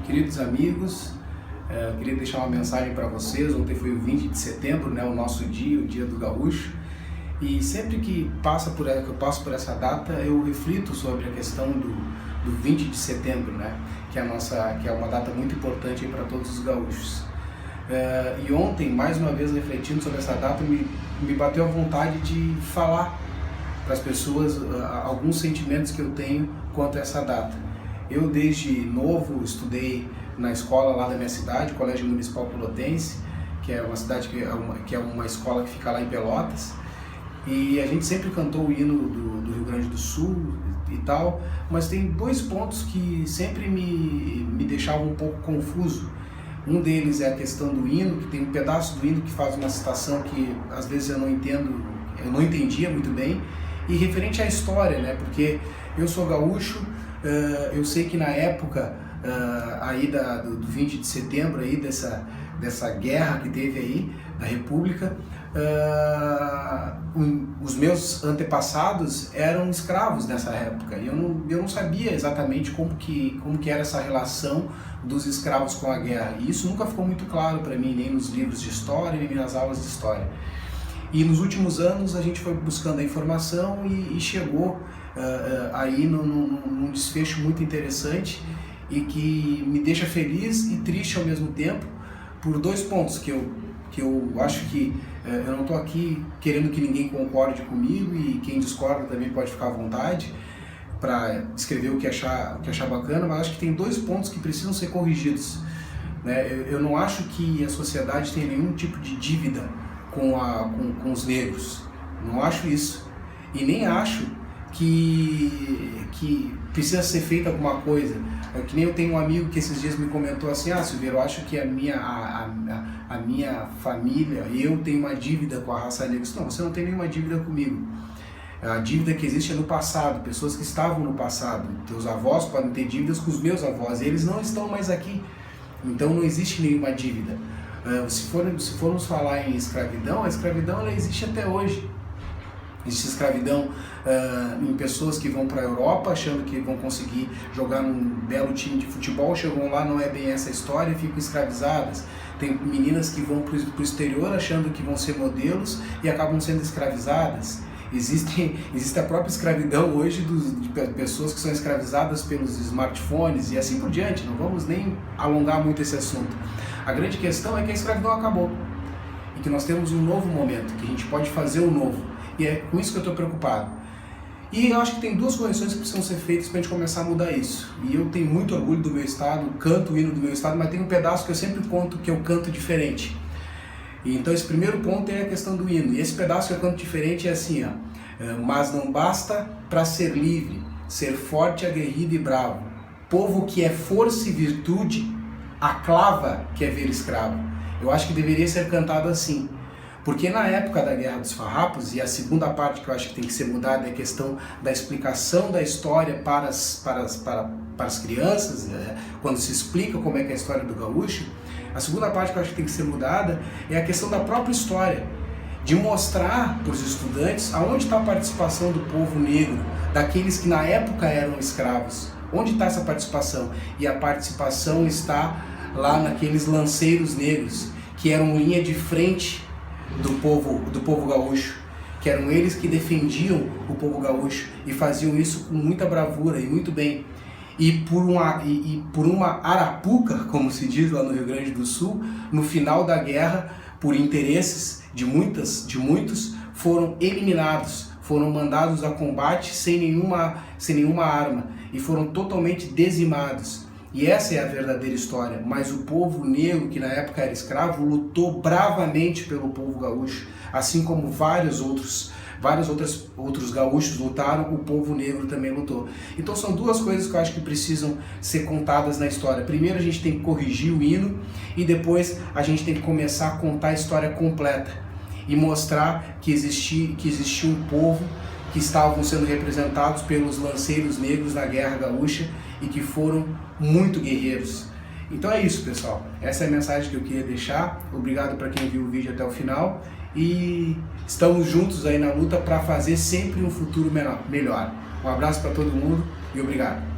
Queridos amigos, eu queria deixar uma mensagem para vocês. Ontem foi o 20 de setembro, né, o nosso dia, o dia do gaúcho. E sempre que eu passo por essa data, eu reflito sobre a questão do 20 de setembro, né, que é uma data muito importante para todos os gaúchos. E ontem, mais uma vez refletindo sobre essa data, me bateu a vontade de falar para as pessoas alguns sentimentos que eu tenho quanto a essa data. Eu desde novo estudei na escola lá da minha cidade, Colégio Municipal Pelotense, que é uma cidade que é uma escola que fica lá em Pelotas, e a gente sempre cantou o hino do Rio Grande do Sul e tal, mas tem dois pontos que sempre me deixavam um pouco confuso. Um deles é a questão do hino, que tem um pedaço do hino que faz uma citação que às vezes eu não entendia muito bem, e referente à história, né? Porque eu sou gaúcho, eu sei que na época aí do 20 de setembro, aí dessa guerra que teve aí, da República, os meus antepassados eram escravos nessa época, e eu não sabia exatamente como que era essa relação dos escravos com a guerra, e isso nunca ficou muito claro para mim, nem nos livros de história, nem nas aulas de história. E nos últimos anos a gente foi buscando a informação e chegou aí num desfecho muito interessante e que me deixa feliz e triste ao mesmo tempo por dois pontos que eu acho que eu não estou aqui querendo que ninguém concorde comigo, e quem discorda também pode ficar à vontade para escrever o que achar bacana, mas acho que tem dois pontos que precisam ser corrigidos, né? Eu não acho que a sociedade tem nenhum tipo de dívida com os negros, não acho isso, e nem acho que precisa ser feita alguma coisa. Que nem eu tenho um amigo que esses dias me comentou assim: Silveiro, eu acho que a minha família, eu tenho uma dívida com a raça negra. Não, você não tem nenhuma dívida comigo. A dívida que existe é no passado, pessoas que estavam no passado. Teus avós podem ter dívidas com os meus avós, e eles não estão mais aqui, então não existe nenhuma dívida. Se formos falar em escravidão, a escravidão ela existe até hoje. Existe escravidão em pessoas que vão para a Europa achando que vão conseguir jogar num belo time de futebol, chegam lá, não é bem essa história e ficam escravizadas. Tem meninas que vão para o exterior achando que vão ser modelos e acabam sendo escravizadas. Existe a própria escravidão hoje de pessoas que são escravizadas pelos smartphones e assim por diante. Não vamos nem alongar muito esse assunto. A grande questão é que a escravidão acabou e que nós temos um novo momento, que a gente pode fazer o novo. E é com isso que eu estou preocupado. E eu acho que tem duas correções que precisam ser feitas para a gente começar a mudar isso. E eu tenho muito orgulho do meu estado, canto o hino do meu estado, mas tem um pedaço que eu sempre conto que eu canto diferente. E então esse primeiro ponto é a questão do hino. E esse pedaço que eu canto diferente é assim, mas não basta para ser livre, ser forte, aguerrido e bravo. Povo que é força e virtude, aclava que é ver escravo. Eu acho que deveria ser cantado assim. Porque na época da Guerra dos Farrapos, e a segunda parte que eu acho que tem que ser mudada é a questão da explicação da história para as crianças, quando se explica como é que é a história do gaúcho, a segunda parte que eu acho que tem que ser mudada é a questão da própria história, de mostrar para os estudantes aonde está a participação do povo negro, daqueles que na época eram escravos. Onde está essa participação? E a participação está lá naqueles lanceiros negros, que eram linha de frente do povo gaúcho, que eram eles que defendiam o povo gaúcho e faziam isso com muita bravura e muito bem. E por uma arapuca, como se diz lá no Rio Grande do Sul, no final da guerra, por interesses de muitos, foram eliminados, foram mandados a combate sem nenhuma arma e foram totalmente dizimados. E essa é a verdadeira história. Mas o povo negro, que na época era escravo, lutou bravamente pelo povo gaúcho, assim como vários outros gaúchos lutaram, o povo negro também lutou. Então são duas coisas que eu acho que precisam ser contadas na história. Primeiro a gente tem que corrigir o hino, e depois a gente tem que começar a contar a história completa e mostrar que existia um povo que estavam sendo representados pelos lanceiros negros na Guerra Gaúcha e que foram muito guerreiros. Então é isso, pessoal. Essa é a mensagem que eu queria deixar. Obrigado para quem viu o vídeo até o final, e estamos juntos aí na luta para fazer sempre um futuro melhor. Um abraço para todo mundo e obrigado.